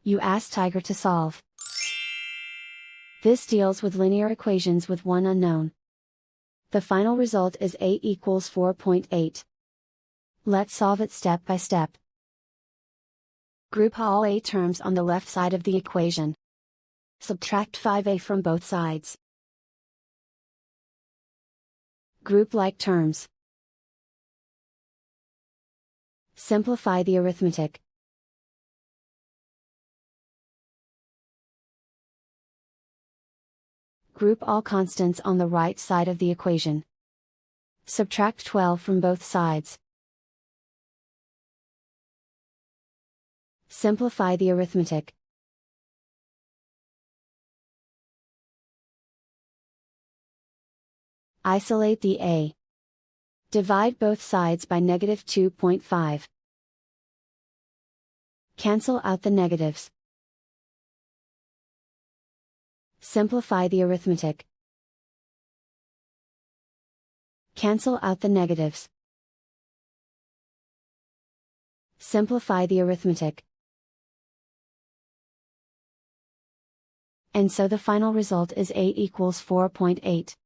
You ask Tiger to solve. This deals with linear equations with one unknown. The final result is a equals 4.8. Let's solve it step by step. Group all a terms on the left side of the equation. Subtract 5a from both sides. Group like terms. Simplify the arithmetic. Group all constants on the right side of the equation. Subtract 12 from both sides. Simplify the arithmetic. Isolate the a. Divide both sides by negative 2.5. Cancel out the negatives. Simplify the arithmetic. Cancel out the negatives. Simplify the arithmetic. And so the final result is a equals 4.8.